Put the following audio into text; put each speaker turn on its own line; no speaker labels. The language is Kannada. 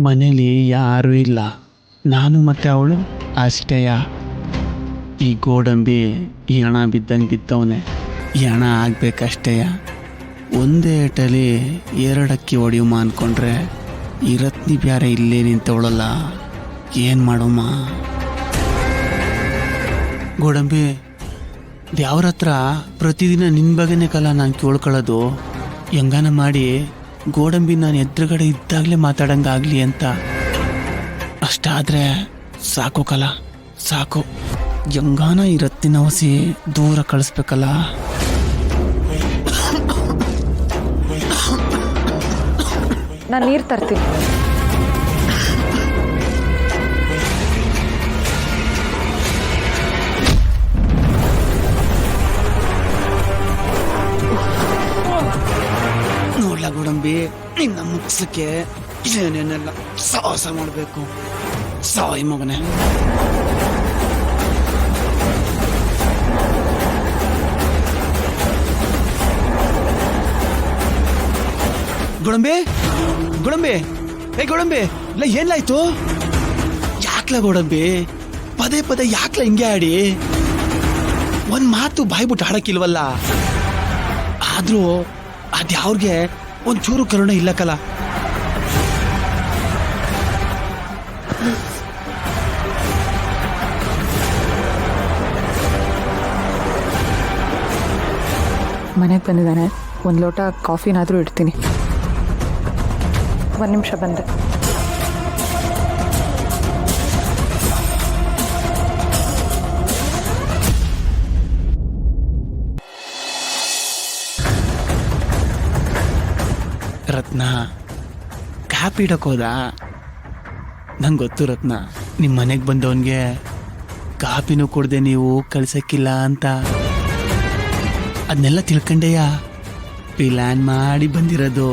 ಮನೇಲಿ ಯಾರೂ ಇಲ್ಲ, ನಾನು ಮತ್ತು ಅವಳು ಅಷ್ಟೇಯ. ಈ ಗೋಡಂಬಿ ಈ ಹಣ ಬಿದ್ದಂಗೆ ಬಿದ್ದವನೆ. ಈ ಹಣ ಆಗ್ಬೇಕಷ್ಟೇಯ. ಒಂದೇ ಏಟಲ್ಲಿ ಎರಡಕ್ಕಿ ಹೊಡಿಯುಮ ಅಂದ್ಕೊಂಡ್ರೆ ಈ ರತ್ನಿ ಬ್ಯಾರೆ ಇಲ್ಲೇ ನಿಂತವಳಲ್ಲ, ಏನು ಮಾಡೋಮ್ಮ? ಗೋಡಂಬಿ, ದೇವ್ರ ಹತ್ರ ಪ್ರತಿದಿನ ನಿನ್ನ ಬಗ್ಗೆನೇ ಕಲ ನಾನು ಕೇಳ್ಕೊಳ್ಳೋದು. ಹೆಂಗಾನ ಮಾಡಿ ಗೋಡಂಬಿ ನಾನು ಎದುರುಗಡೆ ಇದ್ದಾಗಲೇ ಮಾತಾಡಂಗಾಗಲಿ ಅಂತ. ಅಷ್ಟಾದರೆ ಸಾಕು ಕಲ, ಸಾಕು. ಹೆಂಗಾನ ಈ ರತ್ತಿನ ಹೊಸಿ ದೂರ ಕಳಿಸ್ಬೇಕಲ್ಲ.
ನಾನು ನೀರು ತರ್ತೀನಿ.
ನೋಡ್ಲ ಗೋಡಂಬಿ, ನಿನ್ನ ಮುಗಿಸಕ್ಕೆ ಏನೇನೆಲ್ಲ ಸಾಹಸ ಮಾಡಬೇಕು. ಸಾಯಿ ಮಗನೇ. ಗೋಡಂಬಿ, ಗೋಡಂಬಿ, ಏ ಗೋಡಂಬಿ, ಇಲ್ಲ ಏನಾಯ್ತು? ಯಾಕ್ಲ ಗೋಡಂಬಿ ಪದೇ ಪದೇ ಯಾಕ್ಲ ಹಿಂಗೆ ಆಡಿ? ಒಂದ್ ಮಾತು ಬಾಯ್ಬಿಟ್ಟು ಆಡಕ್ಕಿಲ್ವಲ್ಲ. ಆದ್ರೂ ಅದ್ಯಾವ್ರಿಗೆ ಒಂಚೂರು ಕರುಣೆ ಇಲ್ಲಕಲ್ಲ.
ಮನೆಗೆ ಬಂದಿದ್ದಾನೆ, ಒಂದು ಲೋಟ ಕಾಫಿನಾದರೂ ಇಡ್ತೀನಿ. ಒಂದು ನಿಮಿಷ ಬಂದೆ.
ರತ್ನ, ಕಾಪಿ ಇಡಕ್ಕೋದ? ನಂಗೆ ಗೊತ್ತು ರತ್ನ, ನಿಮ್ಮ ಮನೆಗೆ ಬಂದವನಿಗೆ ಕಾಪಿನೂ ಕೊಡದೆ ನೀವು ಕಳ್ಸಕ್ಕಿಲ್ಲ ಅಂತ. ಅದನ್ನೆಲ್ಲ ತಿಳ್ಕೊಂಡೆಯಾ ಪ್ಲಾನ್ ಮಾಡಿ ಬಂದಿರೋದು.